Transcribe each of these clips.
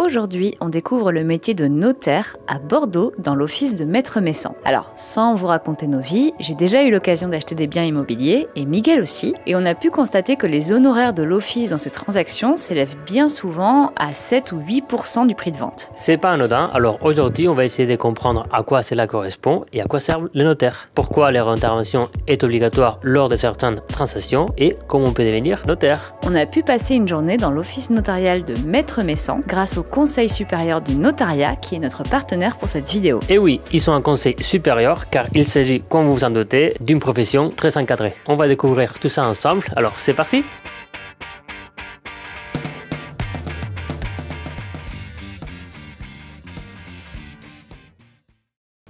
Aujourd'hui, on découvre le métier de notaire à Bordeaux dans l'office de Maître Messan. Alors, sans vous raconter nos vies, j'ai déjà eu l'occasion d'acheter des biens immobiliers, et Miguel aussi, et on a pu constater que les honoraires de l'office dans ces transactions s'élèvent bien souvent à 7 ou 8% du prix de vente. C'est pas anodin, alors aujourd'hui on va essayer de comprendre à quoi cela correspond et à quoi servent les notaires. Pourquoi leur intervention est obligatoire lors de certaines transactions et comment on peut devenir notaire. On a pu passer une journée dans l'office notarial de Maître Messan grâce au Conseil supérieur du notariat qui est notre partenaire pour cette vidéo. Et oui, ils sont un conseil supérieur car il s'agit, comme vous vous en doutez, d'une profession très encadrée. On va découvrir tout ça ensemble, alors c'est parti!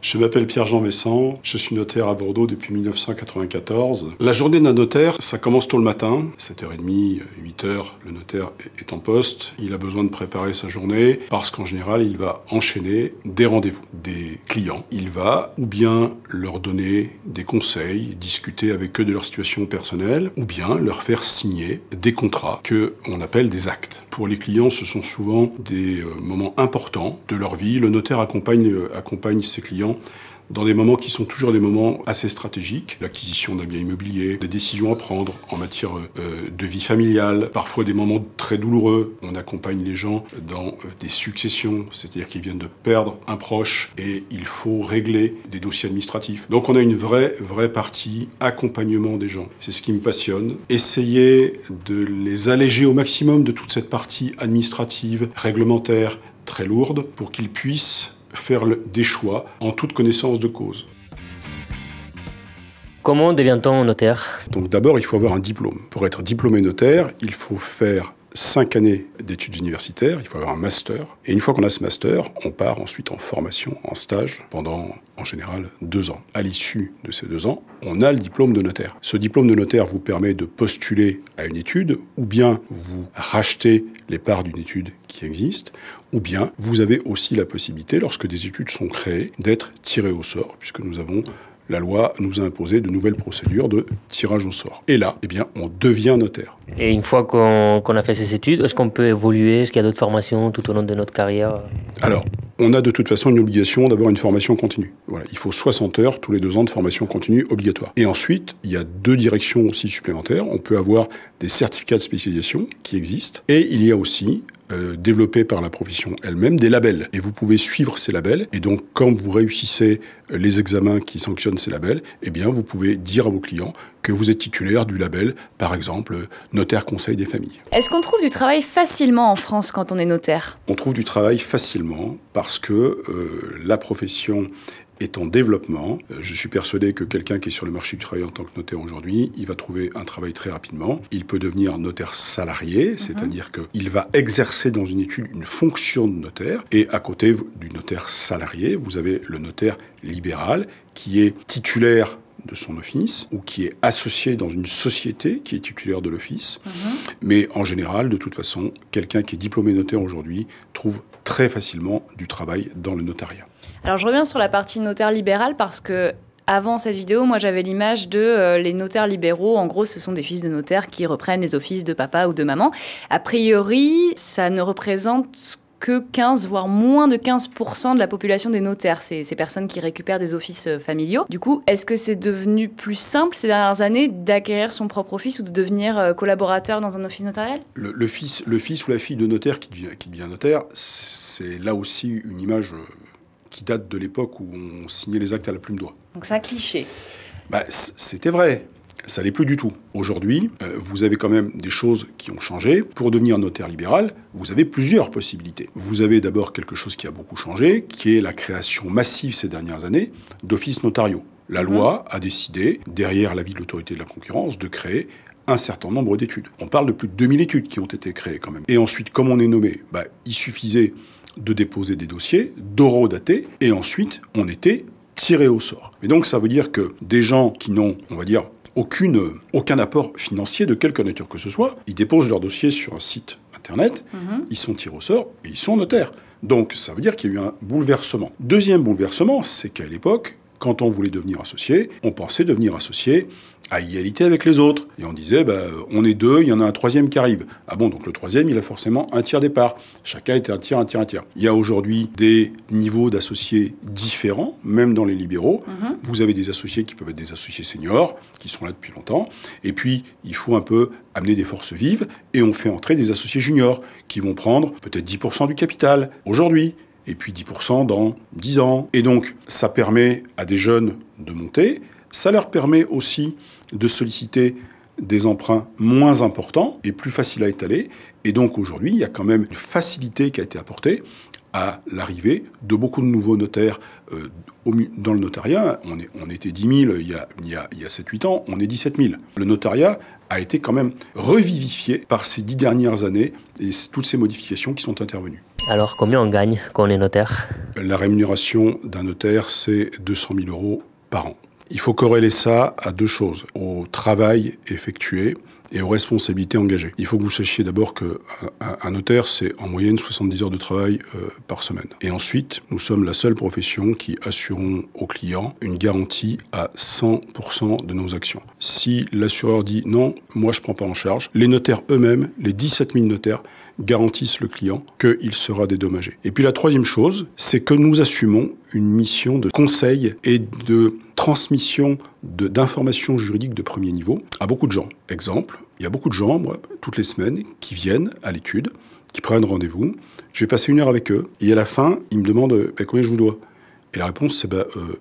Je m'appelle Pierre-Jean Messan, je suis notaire à Bordeaux depuis 1994. La journée d'un notaire, ça commence tôt le matin, 7h30, 8h, le notaire est en poste. Il a besoin de préparer sa journée parce qu'en général, il va enchaîner des rendez-vous, des clients. Il va ou bien leur donner des conseils, discuter avec eux de leur situation personnelle, ou bien leur faire signer des contrats que on appelle des actes. Pour les clients, ce sont souvent des moments importants de leur vie. Le notaire accompagne ses clients dans des moments qui sont toujours des moments assez stratégiques, l'acquisition d'un bien immobilier, des décisions à prendre en matière de vie familiale, parfois des moments très douloureux. On accompagne les gens dans des successions, c'est-à-dire qu'ils viennent de perdre un proche et il faut régler des dossiers administratifs. Donc on a une vraie partie accompagnement des gens. C'est ce qui me passionne. Essayer de les alléger au maximum de toute cette partie administrative, réglementaire, très lourde, pour qu'ils puissent faire des choix en toute connaissance de cause. Comment devient-on notaire? Donc d'abord, il faut avoir un diplôme. Pour être diplômé notaire, il faut faire 5 années d'études universitaires, il faut avoir un master. Et une fois qu'on a ce master, on part ensuite en formation, en stage, pendant en général 2 ans. À l'issue de ces 2 ans, on a le diplôme de notaire. Ce diplôme de notaire vous permet de postuler à une étude, ou bien vous rachetez les parts d'une étude qui existe, ou bien vous avez aussi la possibilité, lorsque des études sont créées, d'être tiré au sort, puisque la loi nous a imposé de nouvelles procédures de tirage au sort. Et là, on devient notaire. Et une fois qu'on a fait ces études, est-ce qu'on peut évoluer? Est-ce qu'il y a d'autres formations tout au long de notre carrière? Alors, on a de toute façon une obligation d'avoir une formation continue. Voilà, il faut 60 heures tous les 2 ans de formation continue obligatoire. Et ensuite, il y a 2 directions aussi supplémentaires. On peut avoir des certificats de spécialisation qui existent. Et il y a aussi développés par la profession elle-même, des labels. Et vous pouvez suivre ces labels. Et donc, quand vous réussissez les examens qui sanctionnent ces labels, vous pouvez dire à vos clients que vous êtes titulaire du label, par exemple, notaire conseil des familles. Est-ce qu'on trouve du travail facilement en France quand on est notaire? On trouve du travail facilement parce que la profession est en développement. Je suis persuadé que quelqu'un qui est sur le marché du travail en tant que notaire aujourd'hui, il va trouver un travail très rapidement. Il peut devenir notaire salarié, c'est-à-dire qu'il va exercer dans une étude une fonction de notaire. Et à côté du notaire salarié, vous avez le notaire libéral qui est titulaire de son office ou qui est associé dans une société qui est titulaire de l'office. Mais en général, de toute façon, quelqu'un qui est diplômé notaire aujourd'hui trouve très facilement du travail dans le notariat. Alors je reviens sur la partie notaire libéral parce que avant cette vidéo, moi j'avais l'image de les notaires libéraux. En gros, ce sont des fils de notaires qui reprennent les offices de papa ou de maman. A priori, ça ne représente que 15, voire moins de 15% de la population des notaires, ces personnes qui récupèrent des offices familiaux. Du coup, est-ce que c'est devenu plus simple ces dernières années d'acquérir son propre office ou de devenir collaborateur dans un office notarial? Le fils ou la fille de notaire qui devient notaire, c'est là aussi une image qui date de l'époque où on signait les actes à la plume d'oie. Donc c'est un cliché. C'était vrai. Ça l'est plus du tout. Aujourd'hui, vous avez quand même des choses qui ont changé. Pour devenir notaire libéral, vous avez plusieurs possibilités. Vous avez d'abord quelque chose qui a beaucoup changé, qui est la création massive ces dernières années d'offices notariaux. La loi a décidé, derrière l'avis de l'autorité de la concurrence, de créer un certain nombre d'études. On parle de plus de 2000 études qui ont été créées quand même. Et ensuite, comme on est nommé, il suffisait de déposer des dossiers, d'horodater, et ensuite, on était tiré au sort. Et donc, ça veut dire que des gens qui n'ont, on va dire, aucun apport financier de quelque nature que ce soit, ils déposent leur dossier sur un site internet, ils sont tirés au sort et ils sont notaires. Donc ça veut dire qu'il y a eu un bouleversement. Deuxième bouleversement, c'est qu'à l'époque, Quand on voulait devenir associé, on pensait devenir associé à égalité avec les autres. Et on disait, on est deux, il y en a un troisième qui arrive. Ah bon, donc le troisième, il a forcément un tiers des parts. Chacun était un tiers, un tiers, un tiers. Il y a aujourd'hui des niveaux d'associés différents, même dans les libéraux. Vous avez des associés qui peuvent être des associés seniors, qui sont là depuis longtemps. Et puis, il faut un peu amener des forces vives, et on fait entrer des associés juniors, qui vont prendre peut-être 10% du capital aujourd'hui, et puis 10% dans 10 ans. Et donc, ça permet à des jeunes de monter. Ça leur permet aussi de solliciter des emprunts moins importants et plus faciles à étaler. Et donc aujourd'hui, il y a quand même une facilité qui a été apportée à l'arrivée de beaucoup de nouveaux notaires dans le notariat. On était 10 000 il y a 7-8 ans, on est 17 000. Le notariat a été quand même revivifié par ces 10 dernières années et toutes ces modifications qui sont intervenues. Alors, combien on gagne quand on est notaire ? La rémunération d'un notaire, c'est 200 000 € par an. Il faut corréler ça à deux choses, au travail effectué et aux responsabilités engagées. Il faut que vous sachiez d'abord qu'un notaire, c'est en moyenne 70 heures de travail par semaine. Et ensuite, nous sommes la seule profession qui assurons aux clients une garantie à 100% de nos actions. Si l'assureur dit non, moi je ne prends pas en charge, les notaires eux-mêmes, les 17 000 notaires, garantissent le client qu'il sera dédommagé. Et puis la troisième chose, c'est que nous assumons une mission de conseil et de transmission d'informations juridiques de premier niveau à beaucoup de gens. Exemple, il y a beaucoup de gens, moi, toutes les semaines, qui viennent à l'étude, qui prennent rendez-vous. Je vais passer 1 heure avec eux et à la fin, ils me demandent combien je vous dois. Et la réponse, c'est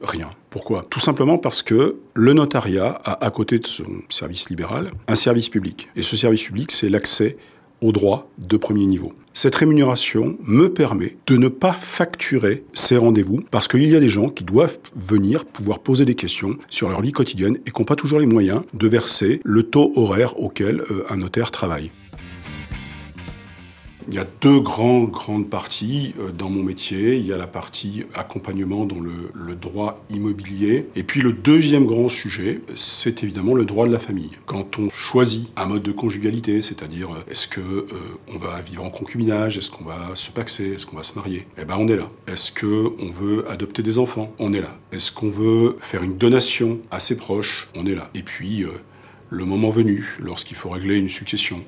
rien. Pourquoi ? Tout simplement parce que le notariat a, à côté de son service libéral, un service public. Et ce service public, c'est l'accès aux droits de premier niveau. Cette rémunération me permet de ne pas facturer ces rendez-vous parce qu'il y a des gens qui doivent venir pouvoir poser des questions sur leur vie quotidienne et qui n'ont pas toujours les moyens de verser le taux horaire auquel un notaire travaille. Il y a deux grandes parties dans mon métier. Il y a la partie accompagnement dans le droit immobilier. Et puis le deuxième grand sujet, c'est évidemment le droit de la famille. Quand on choisit un mode de conjugalité, c'est-à-dire est-ce que on va vivre en concubinage, est-ce qu'on va se paxer, est-ce qu'on va se marier, on est là. Est-ce qu'on veut adopter des enfants, on est là. Est-ce qu'on veut faire une donation à ses proches, on est là. Et puis le moment venu, lorsqu'il faut régler une succession,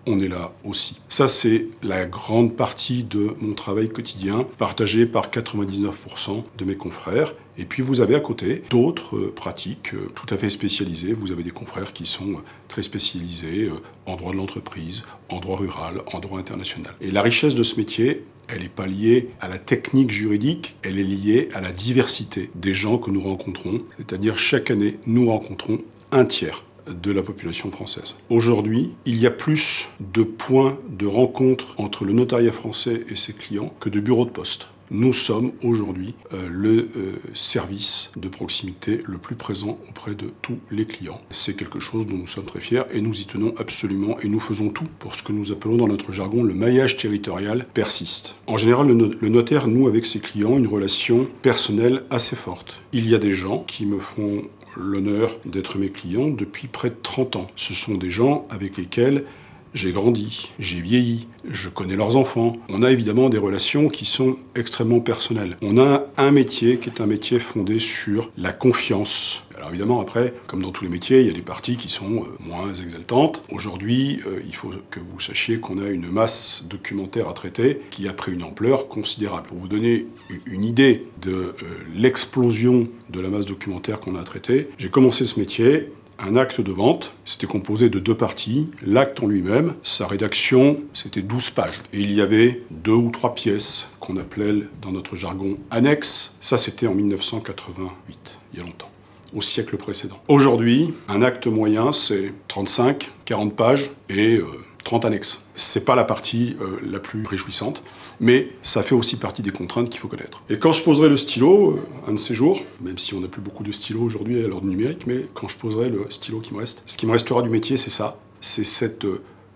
on est là aussi. Ça, c'est la grande partie de mon travail quotidien, partagé par 99% de mes confrères. Et puis, vous avez à côté d'autres pratiques tout à fait spécialisées. Vous avez des confrères qui sont très spécialisés en droit de l'entreprise, en droit rural, en droit international. Et la richesse de ce métier, elle n'est pas liée à la technique juridique, elle est liée à la diversité des gens que nous rencontrons. C'est-à-dire, chaque année, nous rencontrons un tiers de la population française. Aujourd'hui, il y a plus de points de rencontre entre le notariat français et ses clients que de bureaux de poste. Nous sommes aujourd'hui le service de proximité le plus présent auprès de tous les clients. C'est quelque chose dont nous sommes très fiers et nous y tenons absolument et nous faisons tout pour ce que nous appelons dans notre jargon le maillage territorial persiste. En général, le notaire noue avec ses clients une relation personnelle assez forte. Il y a des gens qui me font l'honneur d'être mes clients depuis près de 30 ans. Ce sont des gens avec lesquels j'ai grandi, j'ai vieilli, je connais leurs enfants. On a évidemment des relations qui sont extrêmement personnelles. On a un métier qui est un métier fondé sur la confiance. Alors évidemment, après, comme dans tous les métiers, il y a des parties qui sont moins exaltantes. Aujourd'hui, il faut que vous sachiez qu'on a une masse documentaire à traiter qui a pris une ampleur considérable. Pour vous donner une idée de l'explosion de la masse documentaire qu'on a à traiter, j'ai commencé ce métier. Un acte de vente, c'était composé de 2 parties. L'acte en lui-même, sa rédaction, c'était 12 pages. Et il y avait 2 ou 3 pièces qu'on appelait dans notre jargon annexes. Ça, c'était en 1988, il y a longtemps, au siècle précédent. Aujourd'hui, un acte moyen, c'est 35, 40 pages et 30 annexes. C'est pas la partie la plus réjouissante, mais ça fait aussi partie des contraintes qu'il faut connaître. Et quand je poserai le stylo, un de ces jours, même si on n'a plus beaucoup de stylos aujourd'hui à l'heure du numérique, mais quand je poserai le stylo qui me reste, ce qui me restera du métier, c'est ça. C'est cette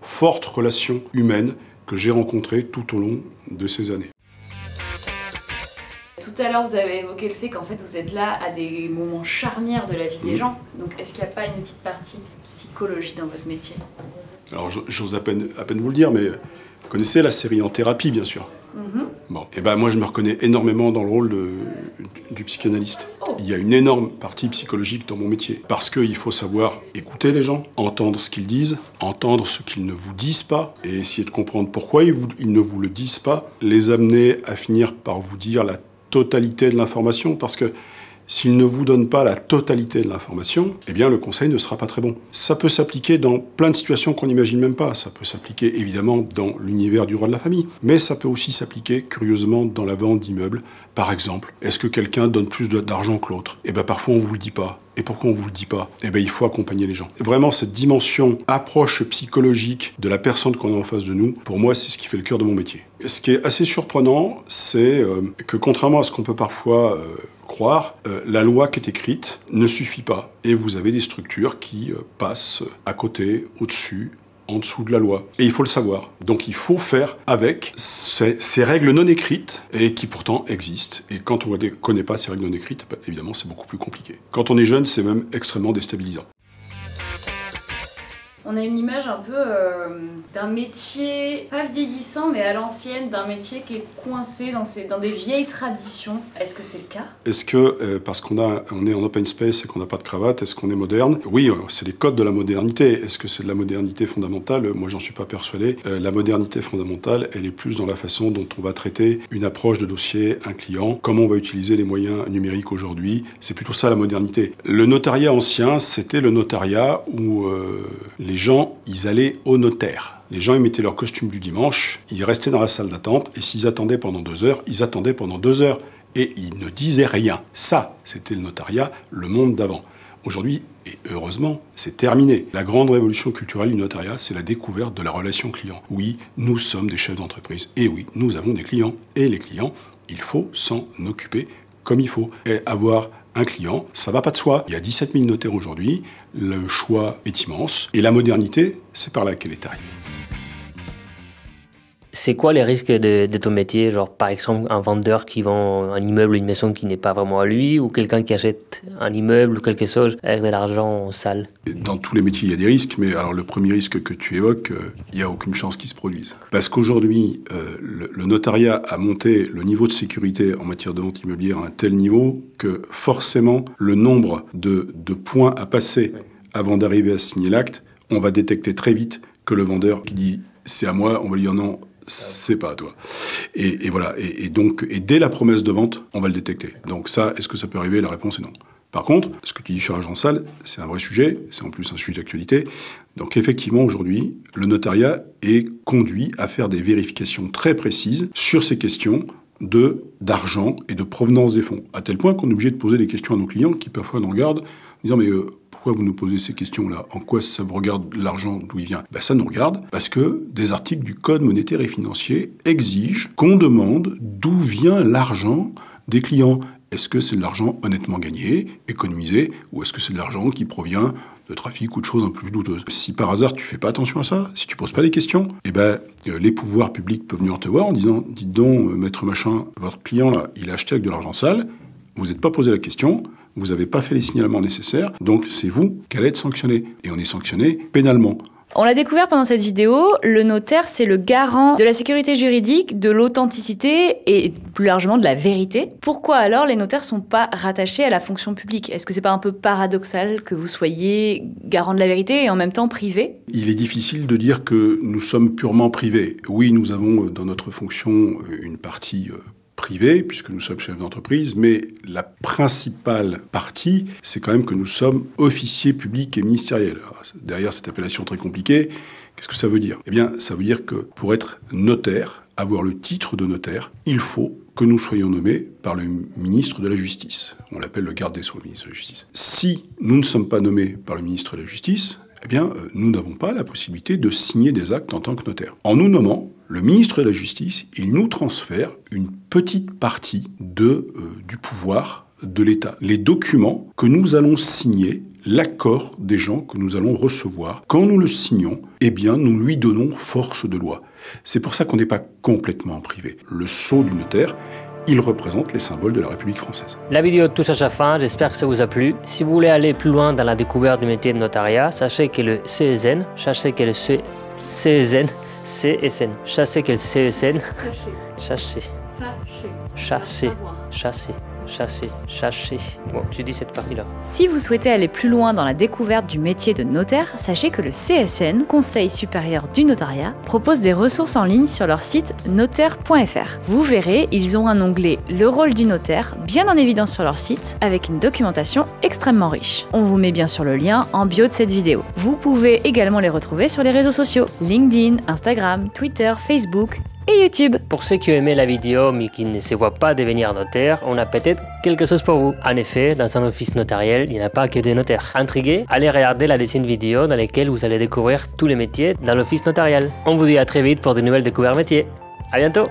forte relation humaine que j'ai rencontrée tout au long de ces années. Tout à l'heure, vous avez évoqué le fait qu'en fait, vous êtes là à des moments charnières de la vie des gens. Donc, est-ce qu'il n'y a pas une petite partie psychologie dans votre métier ? Alors, j'ose à peine vous le dire, mais vous connaissez la série En thérapie, bien sûr. Bon, moi, je me reconnais énormément dans le rôle du psychanalyste. Oh. il y a une énorme partie psychologique dans mon métier. Parce qu'il faut savoir écouter les gens, entendre ce qu'ils disent, entendre ce qu'ils ne vous disent pas, et essayer de comprendre pourquoi ils ne vous le disent pas, les amener à finir par vous dire la totalité de l'information, parce que s'ils ne vous donnent pas la totalité de l'information, eh bien le conseil ne sera pas très bon. Ça peut s'appliquer dans plein de situations qu'on n'imagine même pas. Ça peut s'appliquer évidemment dans l'univers du droit de la famille, mais ça peut aussi s'appliquer curieusement dans la vente d'immeubles. Par exemple, est-ce que quelqu'un donne plus d'argent que l'autre? Eh bien parfois on vous le dit pas. Et pourquoi on vous le dit pas? Eh bien il faut accompagner les gens. Vraiment cette dimension approche psychologique de la personne qu'on a en face de nous, pour moi c'est ce qui fait le cœur de mon métier. Ce qui est assez surprenant, c'est que contrairement à ce qu'on peut parfois croire, la loi qui est écrite ne suffit pas. Et vous avez des structures qui passent à côté, au-dessus, en dessous de la loi. Et il faut le savoir. Donc il faut faire avec ces règles non écrites, et qui pourtant existent. Et quand on ne connaît pas ces règles non écrites, bah, évidemment c'est beaucoup plus compliqué. Quand on est jeune, c'est même extrêmement déstabilisant. On a une image un peu d'un métier, pas vieillissant, mais à l'ancienne, d'un métier qui est coincé dans des vieilles traditions. Est-ce que c'est le cas? Est-ce que, parce qu'on est en open space et qu'on n'a pas de cravate, est-ce qu'on est moderne? Oui, c'est les codes de la modernité. Est-ce que c'est de la modernité fondamentale? Moi, j'en suis pas persuadé. La modernité fondamentale, elle est plus dans la façon dont on va traiter une approche de dossier, un client, comment on va utiliser les moyens numériques aujourd'hui. C'est plutôt ça la modernité. Le notariat ancien, c'était le notariat où les gens, ils allaient au notaire. Les gens, ils mettaient leur costume du dimanche, ils restaient dans la salle d'attente, et s'ils attendaient pendant 2 heures, ils attendaient pendant 2 heures. Et ils ne disaient rien. Ça, c'était le notariat, le monde d'avant. Aujourd'hui, et heureusement, c'est terminé. La grande révolution culturelle du notariat, c'est la découverte de la relation client. Oui, nous sommes des chefs d'entreprise. Et oui, nous avons des clients. Et les clients, il faut s'en occuper comme il faut. Et avoir un client, ça va pas de soi. Il y a 17 000 notaires aujourd'hui, le choix est immense, et la modernité, c'est par là qu'elle est arrivée. C'est quoi les risques de ton métier? Genre, par exemple, un vendeur qui vend un immeuble ou une maison qui n'est pas vraiment à lui, ou quelqu'un qui achète un immeuble ou quelque chose avec de l'argent sale? Dans tous les métiers, il y a des risques, mais alors le premier risque que tu évoques, il n'y a aucune chance qu'il se produise. Parce qu'aujourd'hui, le notariat a monté le niveau de sécurité en matière de vente immobilière à un tel niveau que forcément, le nombre de points à passer avant d'arriver à signer l'acte, on va détecter très vite que le vendeur qui dit « c'est à moi », on va lui dire « non ». C'est pas à toi. Et voilà. Et donc, dès la promesse de vente, on va le détecter. Donc ça, est-ce que ça peut arriver? La réponse est non. Par contre, ce que tu dis sur l'argent sale, c'est un vrai sujet. C'est en plus un sujet d'actualité. Donc effectivement, aujourd'hui, le notariat est conduit à faire des vérifications très précises sur ces questions d'argent et de provenance des fonds. À tel point qu'on est obligé de poser des questions à nos clients qui parfois nous regardent en disant « mais pourquoi vous nous posez ces questions-là? En quoi ça vous regarde l'argent, d'où il vient ?» Ben, ça nous regarde parce que des articles du Code monétaire et financier exigent qu'on demande d'où vient l'argent des clients. Est-ce que c'est de l'argent honnêtement gagné, économisé, ou est-ce que c'est de l'argent qui provient de trafic ou de choses un peu plus douteuses? Si par hasard tu fais pas attention à ça, si tu poses pas les questions, eh ben les pouvoirs publics peuvent venir te voir en disant « dites donc, maître machin, votre client là, il a acheté avec de l'argent sale, vous n'êtes pas posé la question ». Vous n'avez pas fait les signalements nécessaires, donc c'est vous qui allez être sanctionné. Et on est sanctionné pénalement. On l'a découvert pendant cette vidéo, le notaire, c'est le garant de la sécurité juridique, de l'authenticité et plus largement de la vérité. Pourquoi alors les notaires sont pas rattachés à la fonction publique? Est-ce que c'est pas un peu paradoxal que vous soyez garant de la vérité et en même temps privé? Il est difficile de dire que nous sommes purement privés. Oui, nous avons dans notre fonction une partie privé, puisque nous sommes chefs d'entreprise, mais la principale partie, c'est quand même que nous sommes officiers publics et ministériels. Alors, derrière cette appellation très compliquée, qu'est-ce que ça veut dire? Eh bien, ça veut dire que pour être notaire, avoir le titre de notaire, il faut que nous soyons nommés par le ministre de la Justice. On l'appelle le garde des Sceaux, le ministre de la Justice. Si nous ne sommes pas nommés par le ministre de la Justice, eh bien, nous n'avons pas la possibilité de signer des actes en tant que notaire. En nous nommant, le ministre de la Justice, il nous transfère une petite partie du pouvoir de l'État. Les documents que nous allons signer, l'accord des gens que nous allons recevoir, quand nous le signons, eh bien, nous lui donnons force de loi. C'est pour ça qu'on n'est pas complètement privé. Le sceau du notaire, il représente les symboles de la République française. La vidéo touche à sa fin, j'espère que ça vous a plu. Si vous voulez aller plus loin dans la découverte du métier de notariat, sachez que le CESN, sachez que le CESN, CSN, sachez que le CESN, sachez, chasser. Bon, tu dis cette partie-là. Si vous souhaitez aller plus loin dans la découverte du métier de notaire, sachez que le CSN, Conseil supérieur du notariat, propose des ressources en ligne sur leur site notaire.fr. Vous verrez, ils ont un onglet « Le rôle du notaire » bien en évidence sur leur site, avec une documentation extrêmement riche. On vous met bien sûr le lien en bio de cette vidéo. Vous pouvez également les retrouver sur les réseaux sociaux, LinkedIn, Instagram, Twitter, Facebook et YouTube. Pour ceux qui ont aimé la vidéo mais qui ne se voient pas devenir notaire, on a peut-être quelque chose pour vous. En effet, dans un office notariel, il n'y a pas que des notaires. Intrigué? Allez regarder la deuxième vidéo dans laquelle vous allez découvrir tous les métiers dans l'office notarial. On vous dit à très vite pour de nouvelles découvertes métiers. À bientôt!